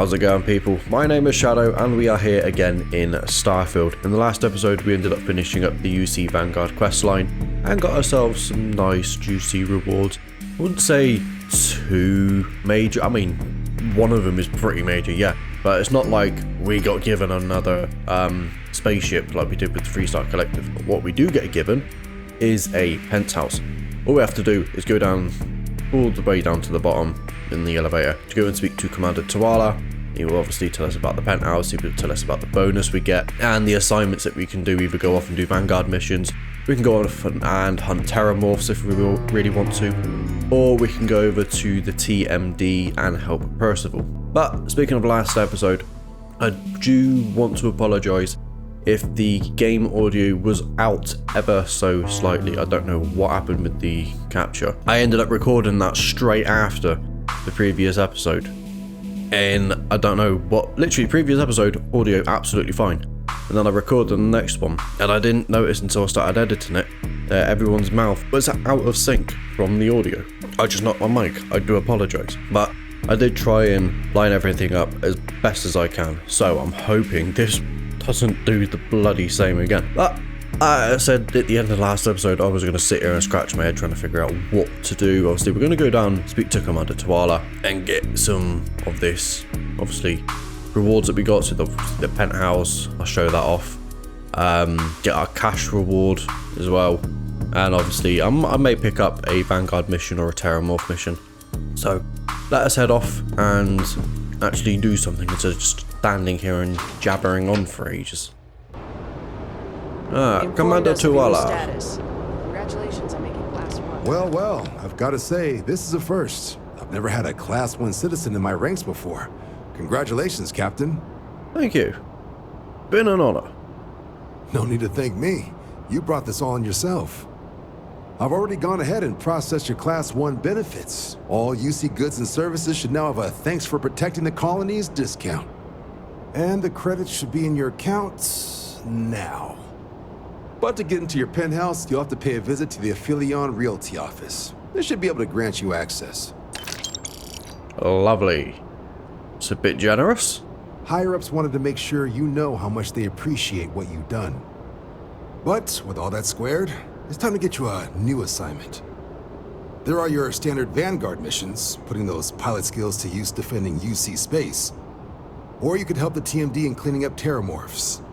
How's it going, people? My name is Shadow and we are here again in Starfield. In the last episode we ended up finishing up the UC Vanguard questline and got ourselves some nice juicy rewards. I wouldn't say too major, I mean one of them is pretty major, yeah, but it's not like we got given another spaceship like we did with the 3-Star Collective. But what we do get given is a penthouse. All we have to do is go down all the way down to the bottom in the elevator to go and speak to Commander Tuala. He will obviously tell us about the penthouse, he will tell us about the bonus we get and the assignments that we can do. Either go off and do Vanguard missions, we can go off and hunt Terramorphs if we really want to, or we can go over to the TMD and help Percival. But speaking of last episode, I do want to apologise if the game audio was out ever so slightly. I don't know what happened with the capture. I ended up recording that straight after the previous episode, and I don't know what, literally previous episode audio absolutely fine, and then I recorded the next one and I didn't notice until I started editing it that everyone's mouth was out of sync from the audio. I just knocked my mic. I do apologise, but I did try and line everything up as best as I can, so I'm hoping this doesn't do the bloody same again. But I said at the end of the last episode I was going to sit here and scratch my head trying to figure out what to do. Obviously we're going to go down, speak to Commander Tuala and get some of this, obviously, rewards that we got. So the penthouse, I'll show that off. Get our cash reward as well. And obviously I may pick up a Vanguard mission or a Terramorph mission. So let us head off and actually do something instead of just standing here and jabbering on for ages. Commander Tuala. Congratulations on making Class 1. Well, I've got to say, this is a first. I've never had a Class 1 citizen in my ranks before. Congratulations, Captain. Thank you. Been an honor. No need to thank me. You brought this all on yourself. I've already gone ahead and processed your Class 1 benefits. All UC goods and services should now have a thanks for protecting the colonies discount. And the credits should be in your accounts now. But to get into your penthouse, you'll have to pay a visit to the Aphelion Realty office. They should be able to grant you access. Lovely. It's a bit generous. Higher-ups wanted to make sure you know how much they appreciate what you've done. But with all that squared, it's time to get you a new assignment. There are your standard Vanguard missions, putting those pilot skills to use defending UC space. Or you could help the TMD in cleaning up Terramorphs.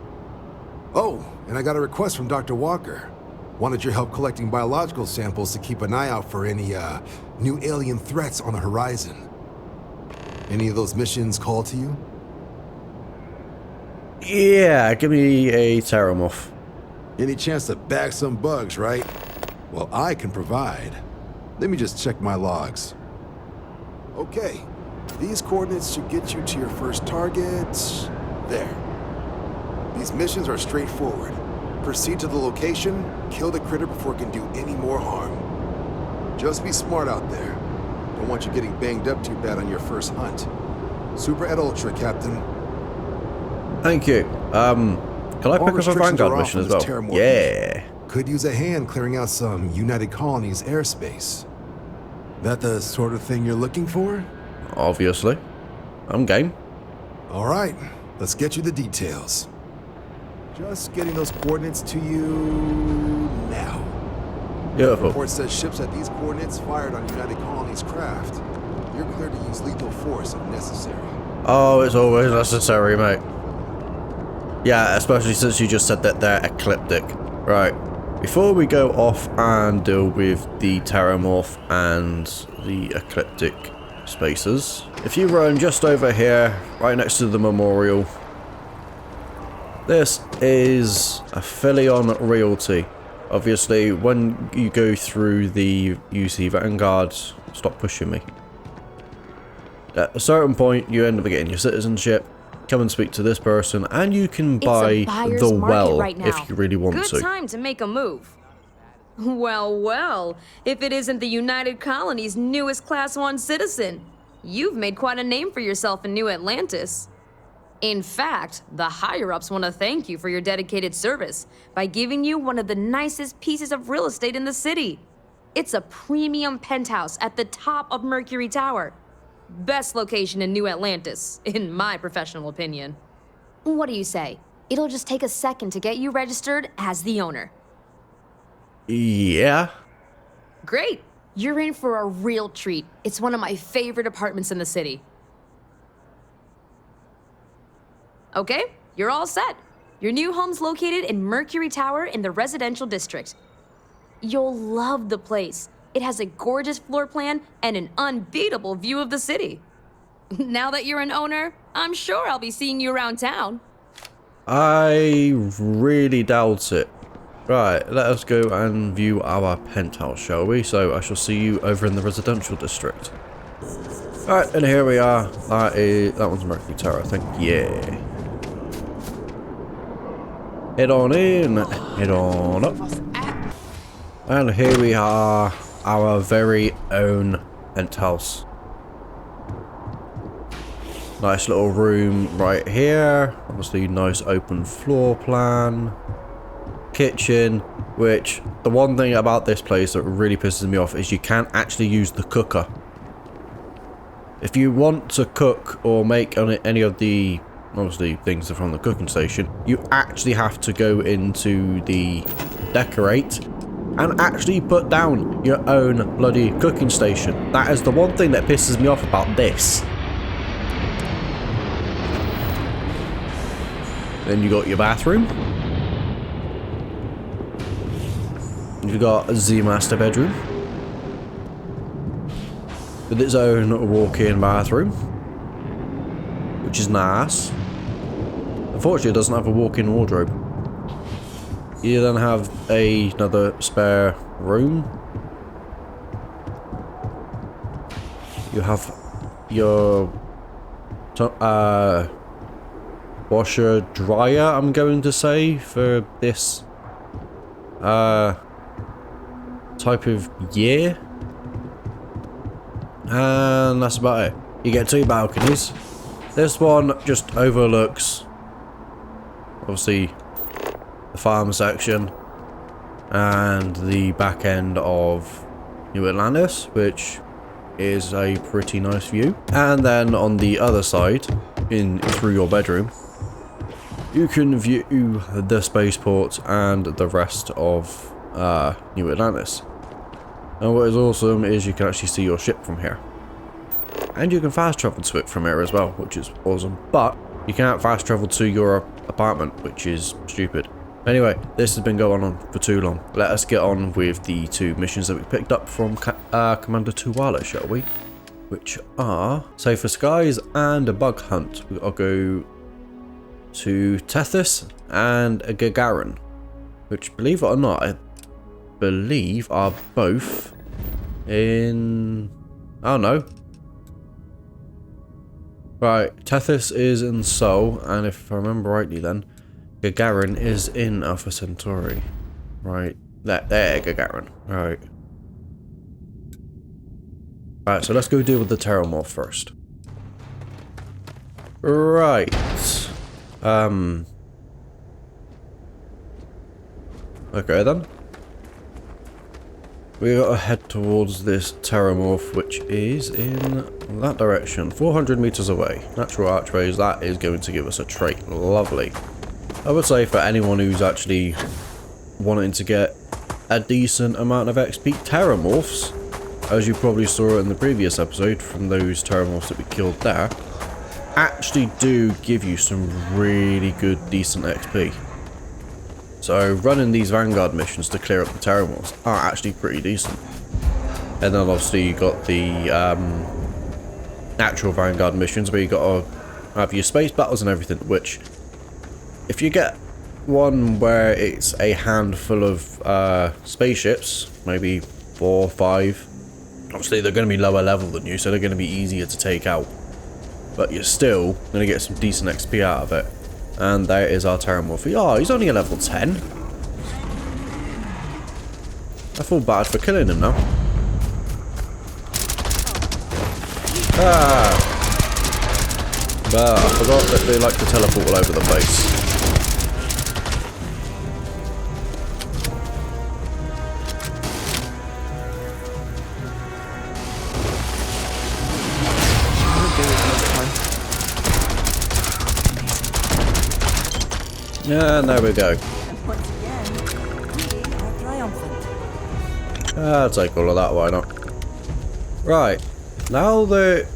Oh, and I got a request from Dr. Walker. Wanted your help collecting biological samples to keep an eye out for any, new alien threats on the horizon. Any of those missions call to you? Yeah, give me a Terramorph. Any chance to bag some bugs, right? Well, I can provide. Let me just check my logs. Okay, these coordinates should get you to your first target. There. These missions are straightforward. Proceed to the location, kill the critter before it can do any more harm. Just be smart out there. Don't want you getting banged up too bad on your first hunt. Super et ultra, Captain. Thank you. Can I pick up a Vanguard mission as well? Yeah. Could use a hand clearing out some United Colonies airspace. That the sort of thing you're looking for? Obviously. I'm game. All right, let's get you the details. Just getting those coordinates to you now. Beautiful. Report says ships at these coordinates fired on United Colonies craft. You're cleared to use lethal force if necessary. Oh, it's always necessary, mate. Yeah, especially since you just said that they're ecliptic. Right. Before we go off and deal with the Terramorph and the ecliptic spaces, if you run just over here, right next to the memorial, this is Aphelion Realty. Obviously, when you go through the UC Vanguard, stop pushing me. At a certain point, you end up getting your citizenship. Come and speak to this person, and you can buy the well right if you really want to. Good time to make a move. Well, if it isn't the United Colony's newest Class 1 citizen, you've made quite a name for yourself in New Atlantis. In fact, the higher-ups want to thank you for your dedicated service by giving you one of the nicest pieces of real estate in the city. It's a premium penthouse at the top of Mercury Tower. Best location in New Atlantis, in my professional opinion. What do you say? It'll just take a second to get you registered as the owner. Yeah. Great! You're in for a real treat. It's one of my favorite apartments in the city. Okay, you're all set. Your new home's located in Mercury Tower in the residential district. You'll love the place. It has a gorgeous floor plan and an unbeatable view of the city. Now that you're an owner, I'm sure I'll be seeing you around town. I really doubt it. Right, let us go and view our penthouse, shall we? So I shall see you over in the residential district. Alright, and here we are. That one's Mercury Tower, I think. Yeah. Head on in, head on up. And here we are, our very own penthouse. Nice little room right here. Obviously, nice open floor plan. Kitchen, which the one thing about this place that really pisses me off is you can't actually use the cooker. If you want to cook or make any of the obviously things that are from the cooking station, you actually have to go into the decorate and actually put down your own bloody cooking station. That is the one thing that pisses me off about this. Then you got your bathroom. You've got the master bedroom with its own walk-in bathroom, which is nice. Unfortunately, it doesn't have a walk-in wardrobe. You then have another spare room. You have your washer dryer, I'm going to say, for this type of year. And that's about it. You get two balconies. This one just overlooks obviously the farm section and the back end of New Atlantis, which is a pretty nice view. And then on the other side, through your bedroom, you can view the spaceport and the rest of New Atlantis. And what is awesome is you can actually see your ship from here. And you can fast travel to it from here as well, which is awesome. But you can't fast travel to your apartment, which is stupid. Anyway, this has been going on for too long. Let us get on with the two missions that we picked up from Commander Tuwala, shall we? Which are Safer Skies and a Bug Hunt. I'll go to Tethys and a Gagarin, which, believe it or not, I believe are both in... oh no. Right, Tethys is in Sol, and if I remember rightly then, Gagarin is in Alpha Centauri. Right, there, Gagarin. Right. Right, so let's go deal with the Terramorph first. Right. Okay then. We gotta head towards this Terramorph, which is in that direction, 400 meters away. Natural archways, that is going to give us a trait. Lovely. I would say for anyone who's actually wanting to get a decent amount of XP, Terramorphs, as you probably saw in the previous episode from those Terramorphs that we killed there, actually do give you some really good, decent XP. So running these Vanguard missions to clear up the Terramorphs are actually pretty decent. And then obviously you got the natural Vanguard missions where you got to have your space battles and everything, which if you get one where it's a handful of spaceships, maybe 4 or 5, obviously they're going to be lower level than you, so they're going to be easier to take out. But you're still going to get some decent XP out of it. And there is our Terramorph. Oh, he's only a level 10. I feel bad for killing him now. Ah! I forgot that they like to teleport all over the place. Yeah, and there we go. And once again, we are triumphant. I'll take all of that, why not? Right, now that...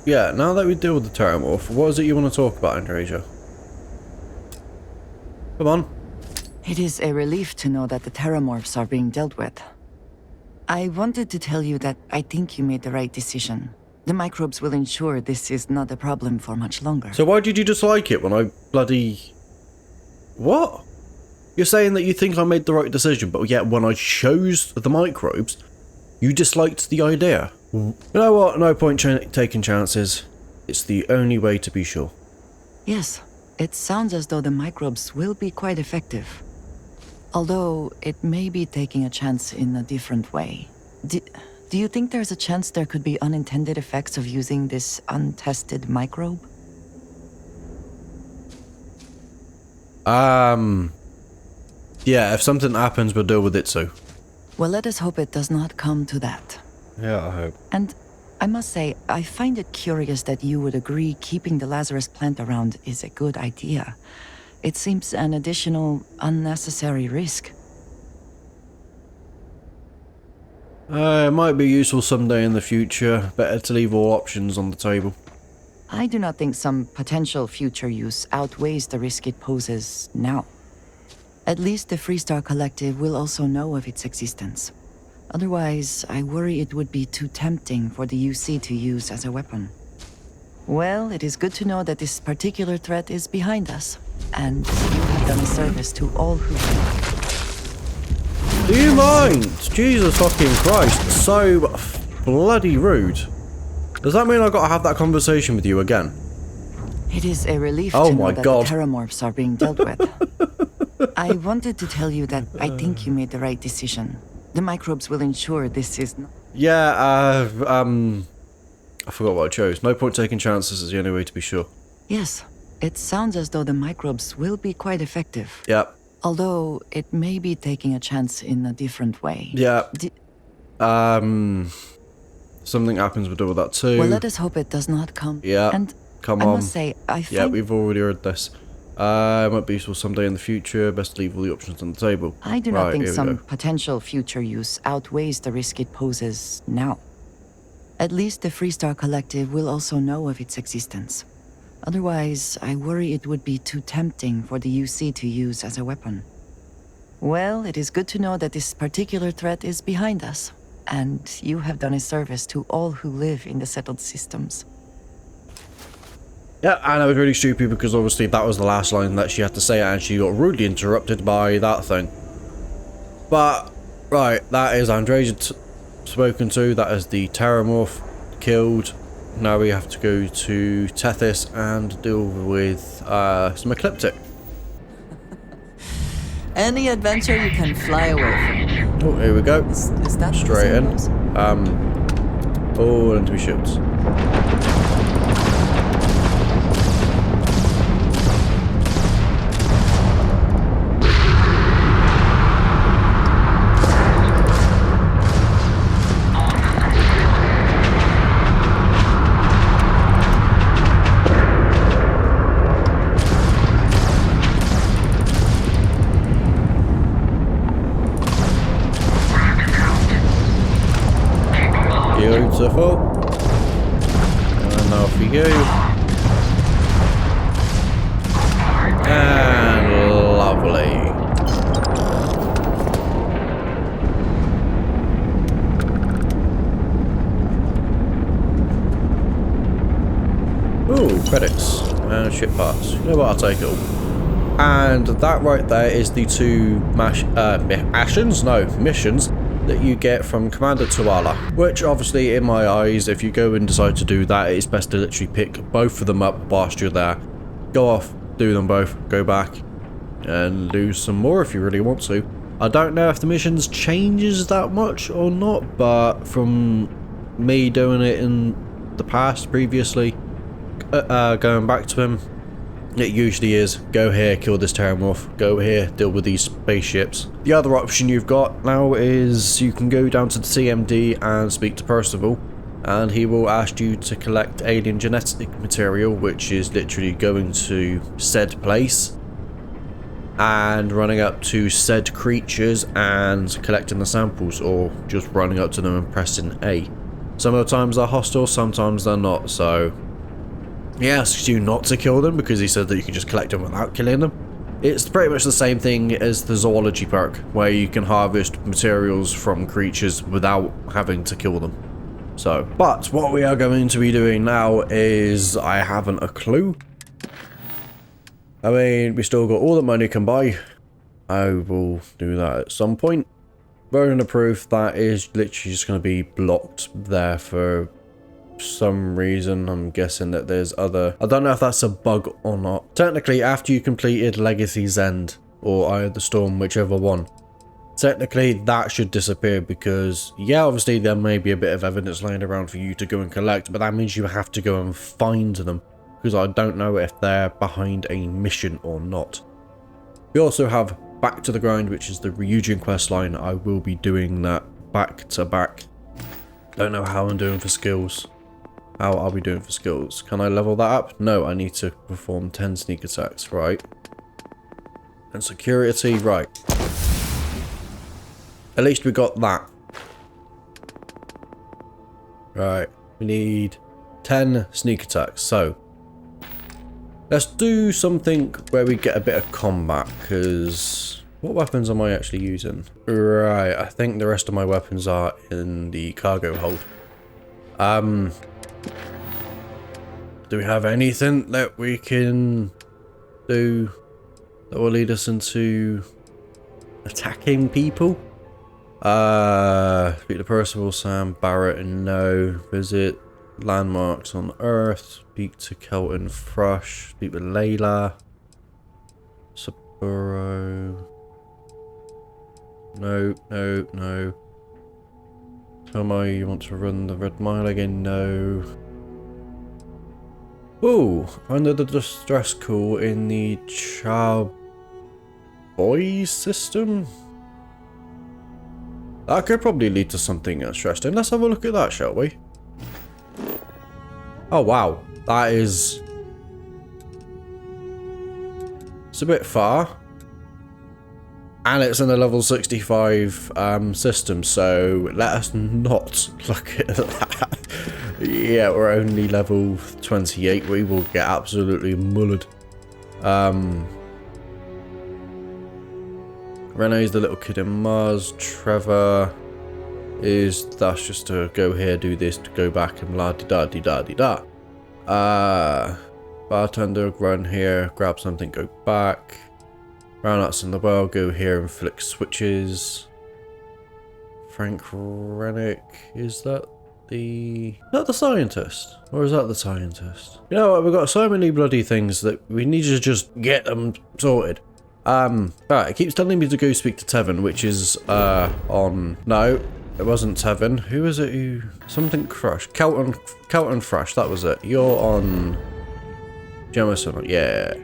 Yeah, now that we deal with the Terramorph, what is it you want to talk about, Andreja? Come on. It is a relief to know that the Terramorphs are being dealt with. I wanted to tell you that I think you made the right decision. The microbes will ensure this is not a problem for much longer. So why did you dislike it when I bloody... What? You're saying that you think I made the right decision, but yet when I chose the microbes, you disliked the idea. You know what? No point taking chances. It's the only way to be sure. Yes, it sounds as though the microbes will be quite effective. Although, it may be taking a chance in a different way. Do you think there's a chance there could be unintended effects of using this untested microbe? Yeah, if something happens, we'll deal with it too. Well, let us hope it does not come to that. Yeah, I hope. And I must say, I find it curious that you would agree keeping the Lazarus plant around is a good idea. It seems an additional, unnecessary risk. It might be useful someday in the future. Better to leave all options on the table. I do not think some potential future use outweighs the risk it poses now. At least the Freestar Collective will also know of its existence. Otherwise, I worry it would be too tempting for the UC to use as a weapon. Well, it is good to know that this particular threat is behind us, and you have done a service to all who... Do you mind? Jesus fucking Christ, so bloody rude. Does that mean I gotta have that conversation with you again? It is a relief Oh to know my that God. the Terramorphs are being dealt with. I wanted to tell you that I think you made the right decision. The microbes will ensure this is not... Yeah, I forgot what I chose. No point taking chances is the only way to be sure. Yes, it sounds as though the microbes will be quite effective. Yep. Although, it may be taking a chance in a different way. Yeah. D- Something happens, we'll deal with that too. Well, let us hope it does not come. Yeah. And Come I on. must say, I find... Yeah, we've already heard this. Might be useful someday in the future. Best to leave all the options on the table. I do not Right, think here we some go. potential future use outweighs the risk it poses now. At least the Freestar Collective will also know of its existence. Otherwise, I worry it would be too tempting for the UC to use as a weapon. Well, it is good to know that this particular threat is behind us, and you have done a service to all who live in the settled systems. Yeah, and it was really stupid because obviously that was the last line that she had to say and she got rudely interrupted by that thing. But, right, that is Andreja spoken to, that is the Terramorph killed. Now we have to go to Tethys and deal with some Ecliptic. Any adventure you can fly away from. Oh, here we go. Is that the Straight same in. rules? Oh, into my shields. Beautiful. And now for you. And lovely. Ooh, credits. And ship parts. You know what, I'll take it all. And that right there is the two missions that you get from Commander Tuala, which obviously in my eyes, if you go and decide to do that, it's best to literally pick both of them up whilst you're there. Go off, do them both, go back and do some more if you really want to. I don't know if the missions changes that much or not, but from me doing it in the past previously, going back to him, it usually is, go here, kill this Terramorph, go here, deal with these spaceships. The other option you've got now is you can go down to the CMD and speak to Percival, and he will ask you to collect alien genetic material, which is literally going to said place and running up to said creatures and collecting the samples, or just running up to them and pressing A. Some of the times they're hostile, sometimes they're not, so he asks you not to kill them because he said that you can just collect them without killing them. It's pretty much the same thing as the zoology perk, where you can harvest materials from creatures without having to kill them. So, but what we are going to be doing now is, I haven't a clue. I mean, we still got all the money can buy. I will do that at some point. Burden of proof, that is literally just going to be blocked there for some reason. I'm guessing that there's other... I don't know if that's a bug or not. Technically, after you completed Legacy's End, or Eye of the Storm, whichever one, technically that should disappear because, yeah, obviously there may be a bit of evidence lying around for you to go and collect, but that means you have to go and find them, because I don't know if they're behind a mission or not. We also have Back to the Grind, which is the Ryujin questline. I will be doing that back to back. Don't know how I'm doing for skills. How are we doing for skills? Can I level that up? No, I need to perform 10 sneak attacks, right? And security, right. At least we got that. Right, we need 10 sneak attacks, so let's do something where we get a bit of combat, because what weapons am I actually using? Right, I think the rest of my weapons are in the cargo hold. Do we have anything that we can do that will lead us into attacking people? Speak to Percival, Sam, Barrett, and no. Visit landmarks on Earth. Speak to Kelton Thrush. Speak with Layla. Saburo. No, no, no. Tell me you want to run the Red Mile again? No. Ooh, under the distress call in the Boy system? That could probably lead to something interesting. Let's have a look at that, shall we? Oh wow, that is... it's a bit far. And it's in a level 65 system, so let us not look at that. Yeah, we're only level 28. We will get absolutely mullered. Renee's the little kid in Mars. Trevor is... that's just to go here, do this, to go back, and la-di-da-di-da-di-da. Bartender, run here, grab something, go back. Roundouts in the world, go here and flick switches. Frank Rennick, is that the scientist? Or is that the scientist? You know what, we've got so many bloody things that we need to just get them sorted. Right, it keeps telling me to go speak to Tevin, which is, on... no, it wasn't Tevin. Who is it who... something Crush. Kelton Thrush, that was it. You're on... Jemison, yeah.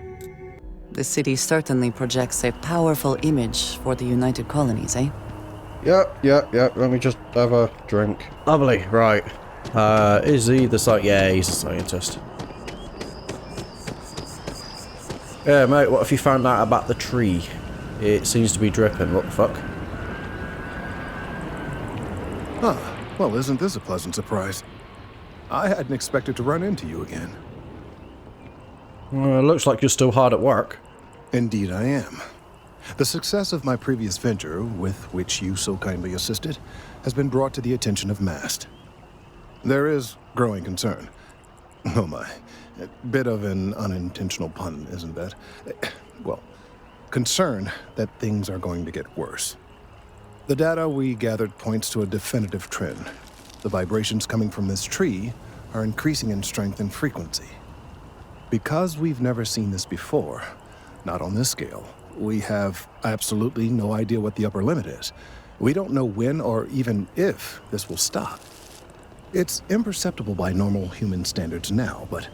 The city certainly projects a powerful image for the United Colonies, eh? Yep. Let me just have a drink. Lovely, right. Is he the scientist? Yeah, he's a scientist. Yeah, mate, what if you found out about the tree? It seems to be dripping. What the fuck? Huh. Well, isn't this a pleasant surprise? I hadn't expected to run into you again. Looks like you're still hard at work. Indeed I am. The success of my previous venture, with which you so kindly assisted, has been brought to the attention of MAST. There is growing concern. Oh my. A bit of an unintentional pun, isn't that? Well, concern that things are going to get worse. The data we gathered points to a definitive trend. The vibrations coming from this tree are increasing in strength and frequency. Because we've never seen this before, not on this scale, we have absolutely no idea what the upper limit is. We don't know when or even if this will stop. It's imperceptible by normal human standards now, but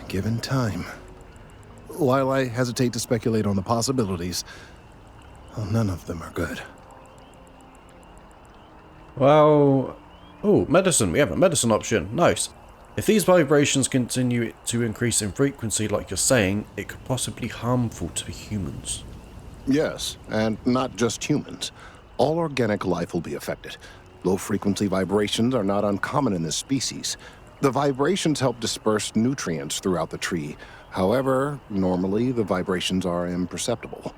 given time... while I hesitate to speculate on the possibilities, well, none of them are good. Well, Oh, medicine. We have a medicine option. Nice. If these vibrations continue to increase in frequency like you're saying, it could possibly be harmful to humans. Yes, and not just humans. All organic life will be affected. Low-frequency vibrations are not uncommon in this species. The vibrations help disperse nutrients throughout the tree. However, normally the vibrations are imperceptible.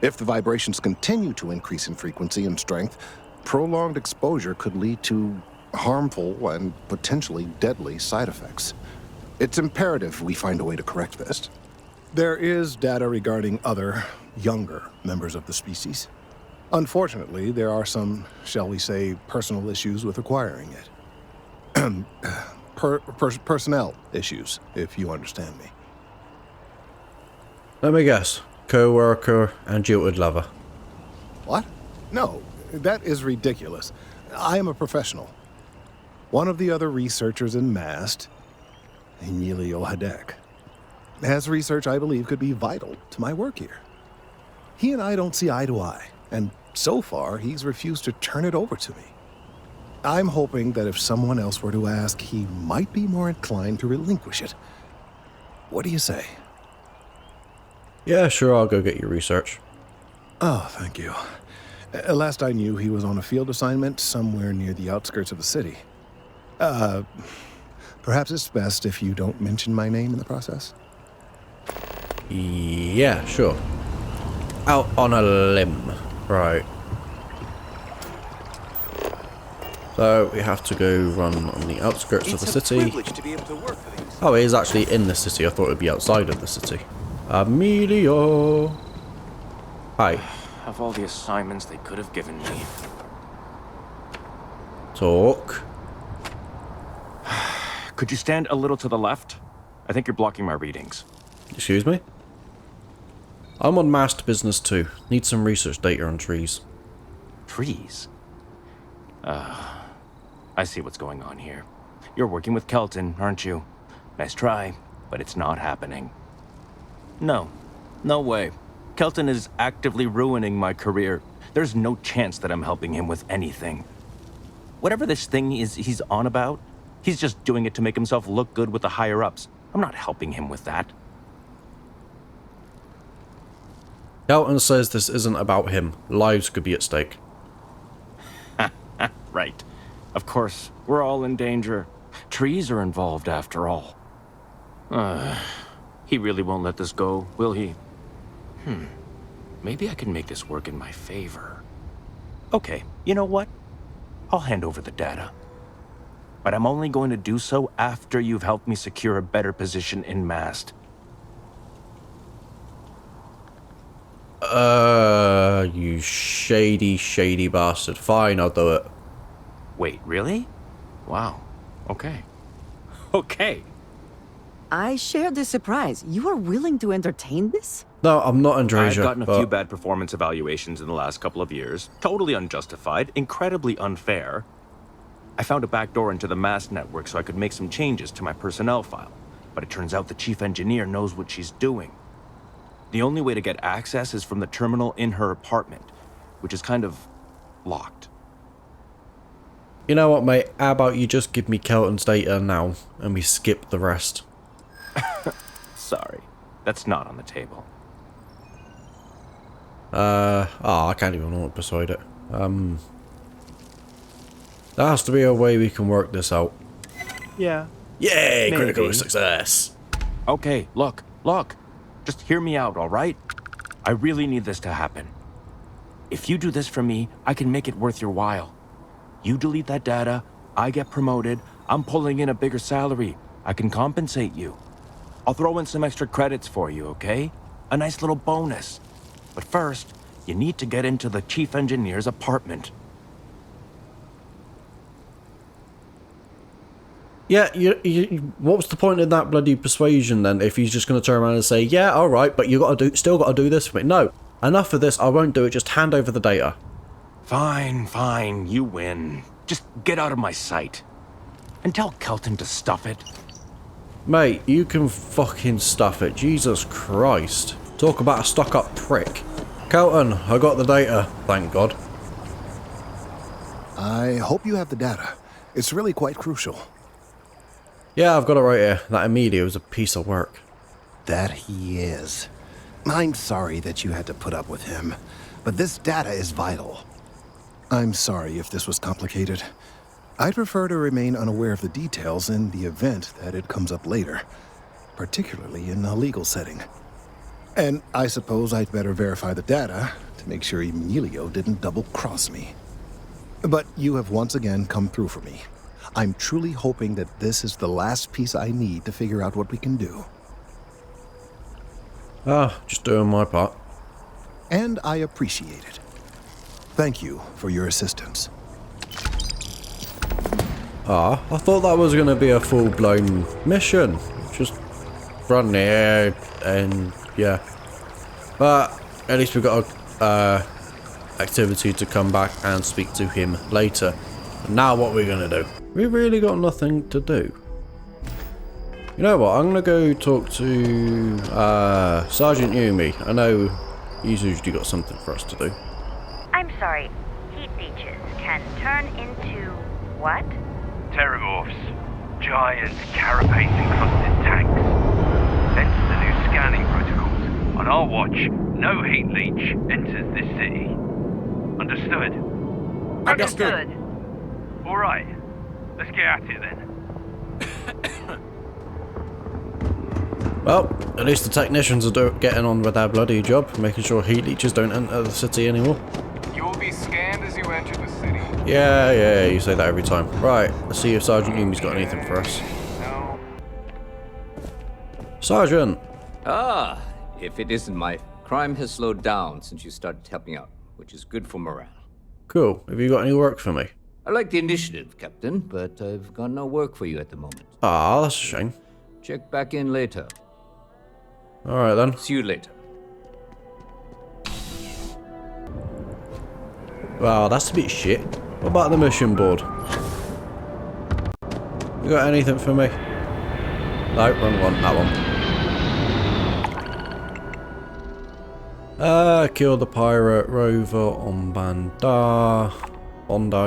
If the vibrations continue to increase in frequency and strength, prolonged exposure could lead to harmful and potentially deadly side effects. It's imperative we find a way to correct this. There is data regarding other, younger members of the species. Unfortunately, there are some, shall we say, personal issues with acquiring it. Personnel issues, if you understand me. Let me guess. Co-worker and jilted lover. What? No, that is ridiculous. I am a professional. One of the other researchers in MAST, Emilio Hadek, has research I believe could be vital to my work here. He and I don't see eye to eye, and so far he's refused to turn it over to me. I'm hoping that if someone else were to ask, he might be more inclined to relinquish it. What do you say? Yeah, sure, I'll go get your research. Oh, thank you. Last I knew, he was on a field assignment somewhere near the outskirts of the city. Perhaps it's best if you don't mention my name in the process? Yeah, sure. Out on a limb. Right. So, we have to go run on the outskirts of the city. Oh, it is actually in the city. I thought it would be outside of the city. Emilio! Hi. Of all the assignments they could have given me. Talk. Could you stand a little to the left? I think you're blocking my readings. Excuse me? I'm on master business too. Need some research data on trees. Trees? I see what's going on here. You're working with Kelton, aren't you? Nice try, but it's not happening. No. No way. Kelton is actively ruining my career. There's no chance that I'm helping him with anything. Whatever this thing is he's on about, he's just doing it to make himself look good with the higher-ups. I'm not helping him with that. Kelton says this isn't about him. Lives could be at stake. Right. Of course, we're all in danger. Trees are involved after all. He really won't let this go, will he? Maybe I can make this work in my favor. Okay, you know what? I'll hand over the data. But I'm only going to do so after you've helped me secure a better position in MAST. You shady, shady bastard. Fine, I'll do it. Wait, really? Wow. Okay. Okay. I share the surprise. You are willing to entertain this? No, I'm not Andresia. I've gotten a few bad performance evaluations in the last couple of years. Totally unjustified, incredibly unfair. I found a backdoor into the MAST network so I could make some changes to my personnel file. But it turns out the chief engineer knows what she's doing. The only way to get access is from the terminal in her apartment, which is kind of locked. You know what, mate? How about you just give me Kelton's data now, and we skip the rest? Sorry, that's not on the table. I can't even know what beside it. There has to be a way we can work this out. Yeah. Yay! Critical Maybe. success! Okay, look. Just hear me out, all right? I really need this to happen. If you do this for me, I can make it worth your while. You delete that data, I get promoted, I'm pulling in a bigger salary. I can compensate you. I'll throw in some extra credits for you, okay? A nice little bonus. But first, you need to get into the chief engineer's apartment. Yeah, what's the point in that bloody persuasion then? If he's just going to turn around and say, "Yeah, all right, but still got to do this for me." No, enough of this. I won't do it. Just hand over the data. Fine, you win. Just get out of my sight. And tell Kelton to stuff it. Mate, you can fucking stuff it. Jesus Christ. Talk about a stuck-up prick. Kelton, I got the data. Thank God. I hope you have the data. It's really quite crucial. Yeah, I've got it right here. That Emilio was a piece of work. That he is. I'm sorry that you had to put up with him, but this data is vital. I'm sorry if this was complicated. I'd prefer to remain unaware of the details in the event that it comes up later, particularly in a legal setting. And I suppose I'd better verify the data to make sure Emilio didn't double-cross me. But you have once again come through for me. I'm truly hoping that this is the last piece I need to figure out what we can do. Just doing my part. And I appreciate it. Thank you for your assistance. I thought that was going to be a full-blown mission. Just run there and yeah. But at least we've got a activity to come back and speak to him later. Now what we're going to do? We really got nothing to do. You know what? I'm going to go talk to Sergeant Yumi. I know he's usually got something for us to do. I'm sorry. Heat leeches can turn into what? Terramorphs. Giant carapace-encrusted tanks. Hence the new scanning protocols. On our watch, no heat leech enters this city. Understood? Understood. All right. Let's get at it then. Well, at least the technicians are getting on with their bloody job, making sure heat leeches don't enter the city anymore. You will be scanned as you enter the city. Yeah, you say that every time. Right, let's see if Sergeant Yumi's got anything for us. No. Sergeant! Ah, if it isn't my... Crime has slowed down since you started helping out, which is good for morale. Cool. Have you got any work for me? I like the initiative, Captain, but I've got no work for you at the moment. Ah, that's a shame. Check back in later. Alright then. See you later. Wow, that's a bit shit. What about the mission board? You got anything for me? No, wrong one. That one. Kill the pirate rover on Bandar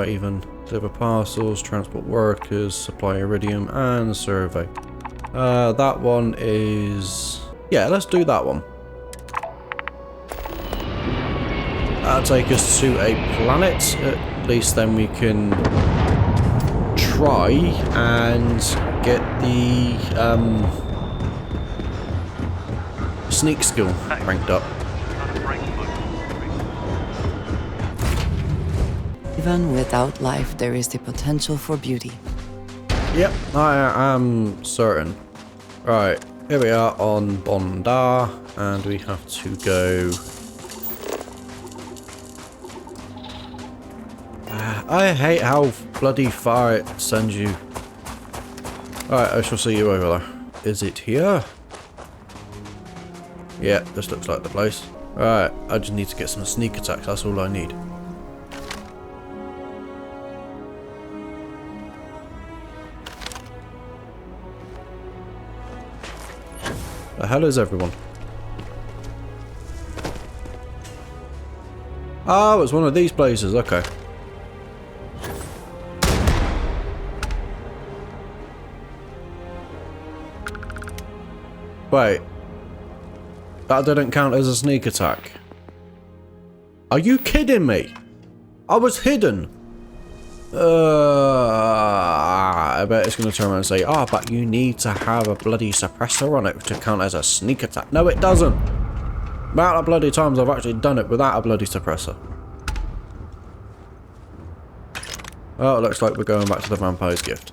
even. Deliver parcels, transport workers, supply iridium, and survey. That one is... Yeah, let's do that one. That'll take us to a planet. At least then we can try and get the sneak skill ranked up. Even without life, there is the potential for beauty. Yep, I am certain. Right, here we are on Bondar, and we have to go... I hate how bloody far it sends you. Alright, I shall see you over there. Is it here? Yeah, this looks like the place. Alright, I just need to get some sneak attacks, that's all I need. The hell is everyone? Oh, it's one of these places, okay. Wait. That didn't count as a sneak attack. Are you kidding me? I was hidden. I bet it's going to turn around and say, oh, but you need to have a bloody suppressor on it to count as a sneak attack. No, it doesn't. Amount of bloody times I've actually done it without a bloody suppressor. Oh, it looks like we're going back to the vampire's gift.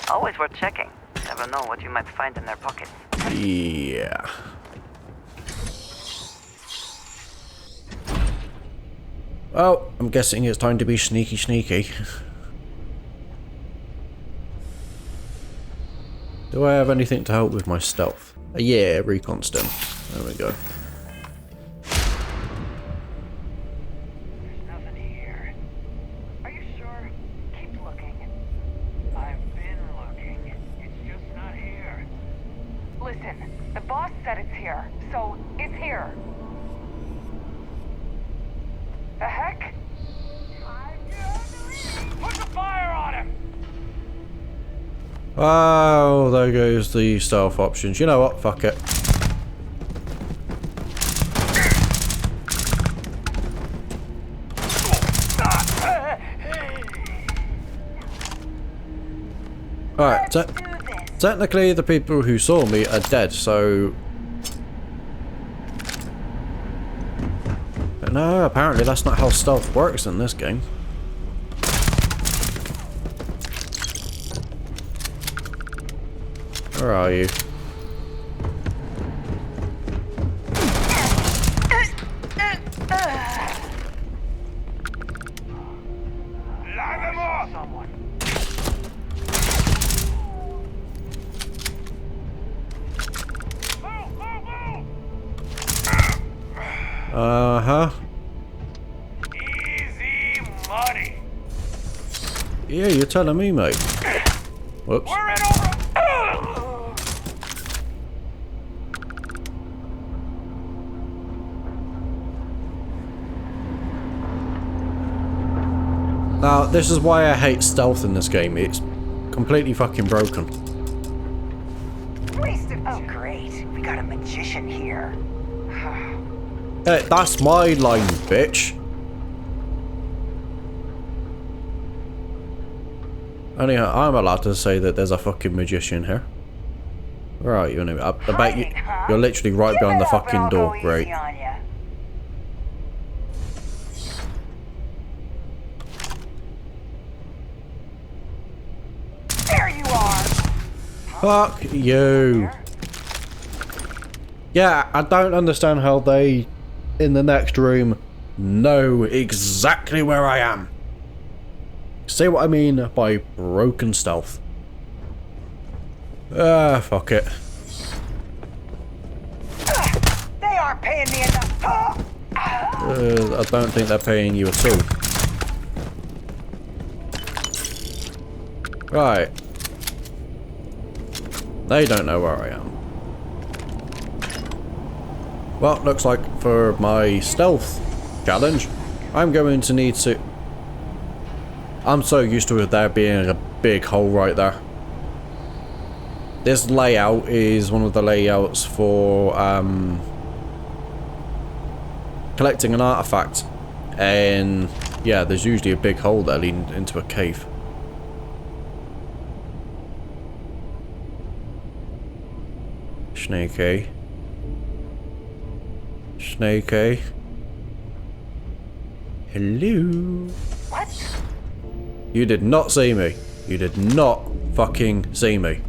Always worth checking. Never know what you might find in their pockets. Yeah. Well, I'm guessing it's time to be sneaky. Do I have anything to help with my stealth? Yeah, recon stem. There we go. There's nothing here. Are you sure? Keep looking. I've been looking. It's just not here. Listen, the boss said it's here, so it's here. The heck? Put the fire on Oh, there goes the stealth options. You know what? Fuck it. Alright, technically the people who saw me are dead, so... But no, apparently that's not how stealth works in this game. Where are you? Uh-huh. Easy money. Yeah, you're telling me, mate. Whoops. We're in over. Now, this is why I hate stealth in this game. It's completely fucking broken. Oh, great. We got a magician here. Hey, that's my line, bitch. Anyhow, I'm allowed to say that there's a fucking magician here. Where are you anyway? I bet you're literally right behind the fucking door. Great. There you are. Fuck you. Yeah, I don't understand how they, in the next room, know exactly where I am. See what I mean by broken stealth? Fuck it. They aren't paying me enough. I don't think they're paying you at all. Right. They don't know where I am. Well, looks like for my stealth challenge, I'm going to need to... I'm so used to there being a big hole right there. This layout is one of the layouts for collecting an artifact. And yeah, there's usually a big hole there leading into a cave. Snakey. Snakey. Hello. What? You did not see me. You did not fucking see me.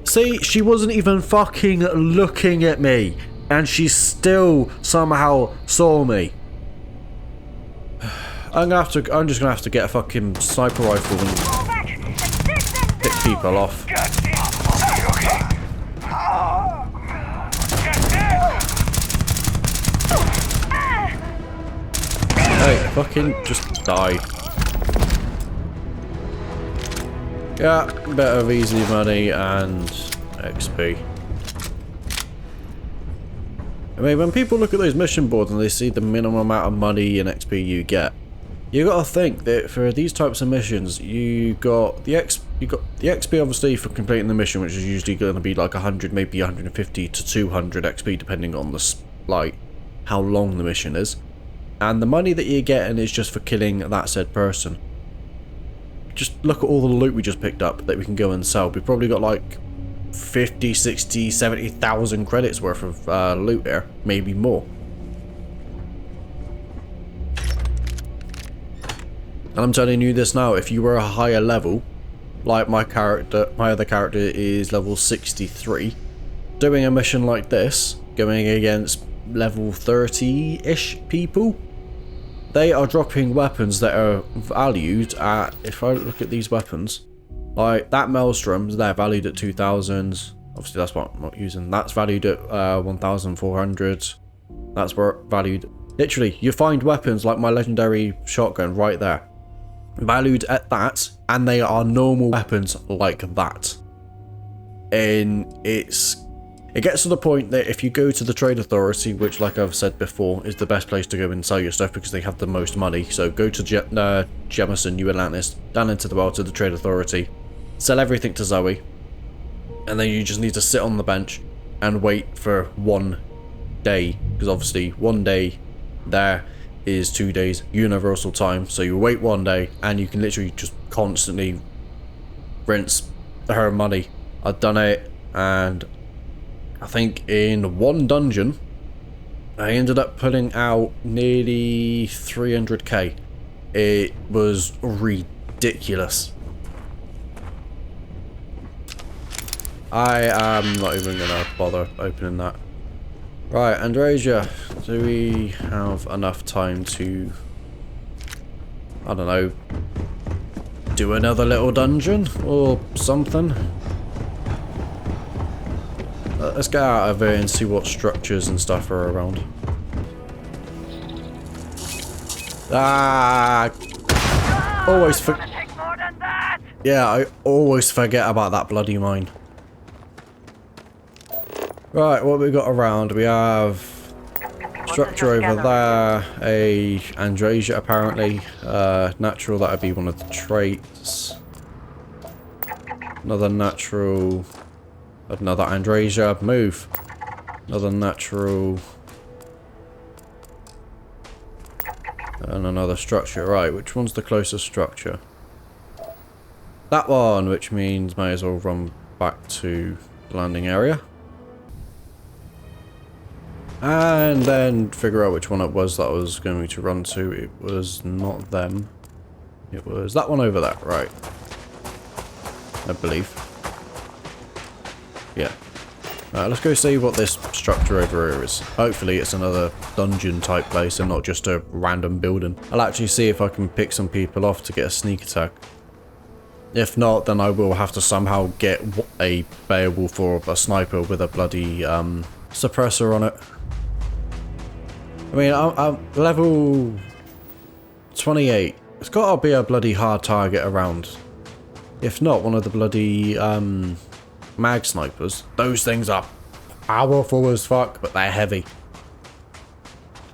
See, she wasn't even fucking looking at me, and she still somehow saw me. I'm just gonna have to get a fucking sniper rifle and pick people off. Hey, fucking just die. Yeah, bit of easy money and XP. I mean, when people look at those mission boards and they see the minimum amount of money and XP you get, you gotta think that for these types of missions, you got the XP obviously for completing the mission, which is usually going to be like 100, maybe 150 to 200 XP, depending on the how long the mission is. And the money that you're getting is just for killing that said person. Just look at all the loot we just picked up that we can go and sell. We've probably got like 50, 60, 70,000 credits worth of loot here, maybe more. And I'm telling you this now, if you were a higher level, like my other character is level 63, doing a mission like this, going against level 30-ish people, they are dropping weapons that are valued at, if I look at these weapons, like that Maelstrom, they're valued at 2,000. Obviously that's what I'm not using. That's valued at 1,400. That's where valued. Literally, you find weapons like my legendary shotgun right there, valued at that, and they are normal weapons like that. And it's It gets to the point that if you go to the Trade Authority, which like I've said before, is the best place to go and sell your stuff because they have the most money. So go to Jemison, New Atlantis, down into the world to the Trade Authority, sell everything to Zoe, and then you just need to sit on the bench and wait for 1 day, because obviously 1 day there is 2 days universal time. So you wait 1 day and you can literally just constantly rinse her money. I've done it, and I think in one dungeon I ended up putting out nearly 300k. It was ridiculous. I am not even gonna bother opening that. Right, Andrasia, do we have enough time to, I don't know, do another little dungeon or something? Let's get out of here and see what structures and stuff are around. Always yeah, I always forget about that bloody mine. Right, what we got around? We have structure over there, a Andrasia apparently, natural, that would be one of the traits. Another natural, another Andrasia, move. Another natural. And another structure. Right, which one's the closest structure? That one, which means may as well run back to the landing area. And then figure out which one it was that I was going to run to. It was not them. It was that one over there, right. I believe. Yeah. Let's go see what this structure over here is. Hopefully it's another dungeon type place and not just a random building. I'll actually see if I can pick some people off to get a sneak attack. If not, then I will have to somehow get a Beowulf or a sniper with a bloody suppressor on it. I mean, I'm level 28. It's got to be a bloody hard target around. If not, one of the bloody mag snipers. Those things are powerful as fuck, but they're heavy.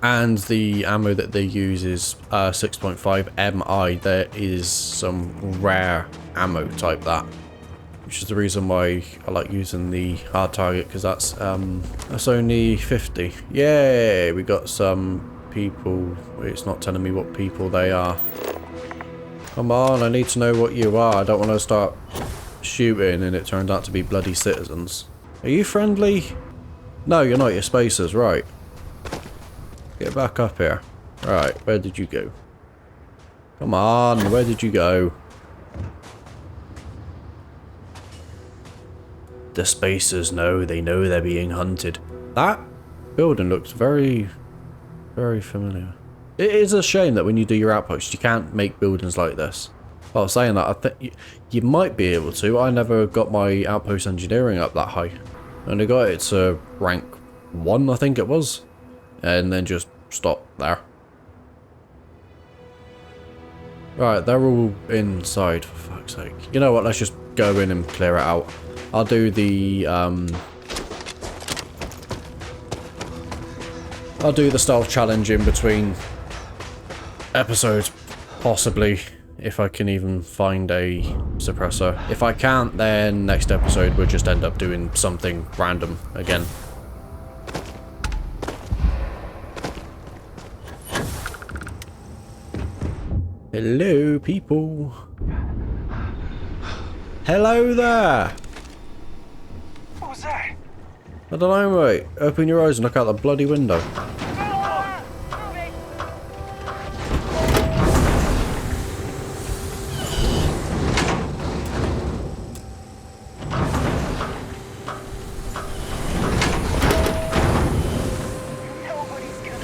And the ammo that they use is 6.5 MI. There is some rare ammo type that, which is the reason why I like using the hard target, because that's only 50. Yay, we got some people. It's not telling me what people they are. Come on, I need to know what you are. I don't want to start shooting and it turns out to be bloody citizens. Are you friendly? No, you're not. You're spacers, right. Get back up here. Right, where did you go? Come on, where did you go? The spacers know, they know they're being hunted. That building looks very, very familiar. It is a shame that when you do your outpost, you can't make buildings like this. Well, saying that, I think you might be able to. I never got my outpost engineering up that high. I only got it to rank 1, I think it was. And then just stopped there. Right, they're all inside, for fuck's sake. You know what, let's just go in and clear it out. I'll do the stealth challenge in between episodes, possibly, if I can even find a suppressor. If I can't, then next episode we'll just end up doing something random again. Hello, people. Hello there. What was that? I don't know, mate. Open your eyes and look out the bloody window.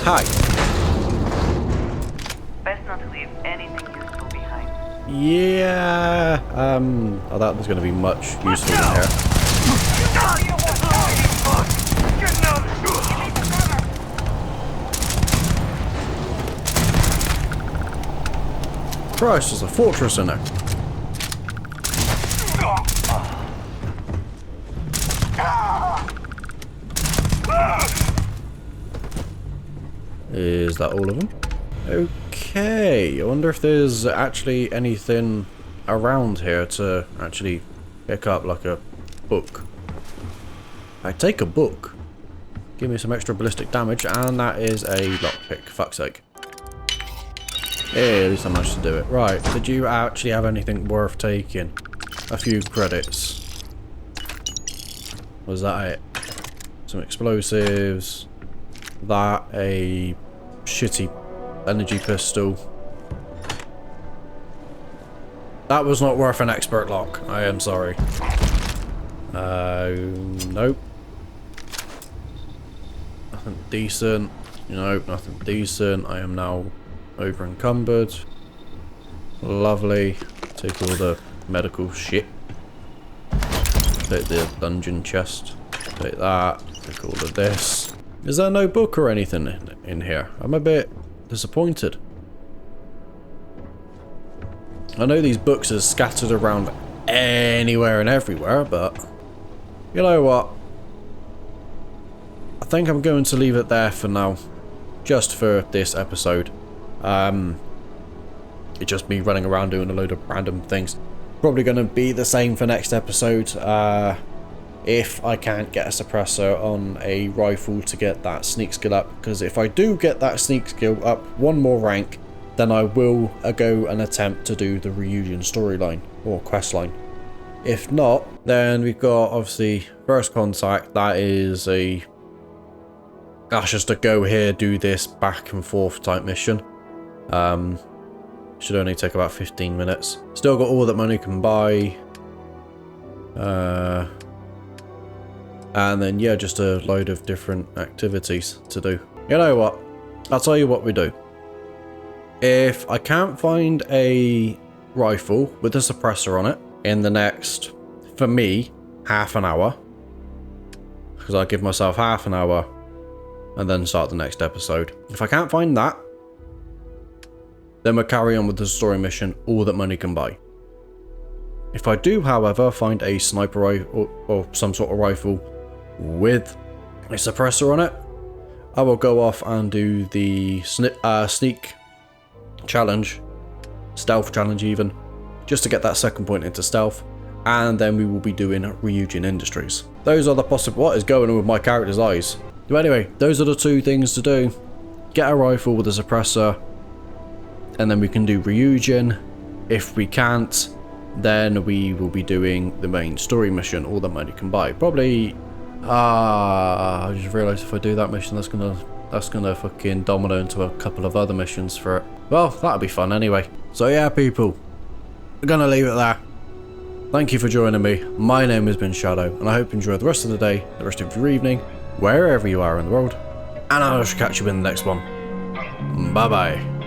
Hi. Best not to leave anything useful behind. Yeah. I thought there's going to be much useful in here. Christ, there's a fortress in there. Is that all of them? Okay, I wonder if there's actually anything around here to actually pick up, like a book. I take a book. Give me some extra ballistic damage, and that is a lockpick. Fuck's sake. Yeah, at least I managed to do it. Right, did you actually have anything worth taking? A few credits. Was that it? Some explosives. That, a shitty energy pistol. That was not worth an expert lock. I am sorry. Nope. Nothing decent. Nope, nothing decent. I am now over encumbered. Lovely. Take all the medical shit. Take the dungeon chest. Take that. Take all of this. Is there no book or anything in here? I'm a bit disappointed. I know these books are scattered around anywhere and everywhere, but you know what? I think I'm going to leave it there for now. Just for this episode. It's just me running around doing a load of random things. Probably going to be the same for next episode. If I can't get a suppressor on a rifle to get that sneak skill up. Because if I do get that sneak skill up one more rank, then I will go and attempt to do the reunion storyline or quest line. If not, then we've got obviously First Contact. That is a... That's just a go here, do this back and forth type mission. Should only take about 15 minutes. Still got all that money can buy. And then yeah, just a load of different activities to do. You know what? I'll tell you what we do. If I can't find a rifle with a suppressor on it in the next, for me, half an hour, because I give myself half an hour and then start the next episode. If I can't find that, then we'll carry on with the story mission, all that money can buy. If I do, however, find a sniper rifle or some sort of rifle with a suppressor on it, I will go off and do the sneak challenge, stealth challenge even, just to get that second point into stealth, and then we will be doing Reunion Industries. Those are the possible... What is going on with my character's eyes? But anyway, those are the two things to do. Get a rifle with a suppressor, and then we can do Reunion. If we can't, then we will be doing the main story mission, all the money can buy. Probably... I just realised if I do that mission, that's gonna fucking domino into a couple of other missions for it. Well, that'll be fun anyway. So yeah, people, I'm gonna leave it there. Thank you for joining me. My name has been Shadow, and I hope you enjoy the rest of the day, the rest of your evening, wherever you are in the world, and I shall catch you in the next one. Bye bye.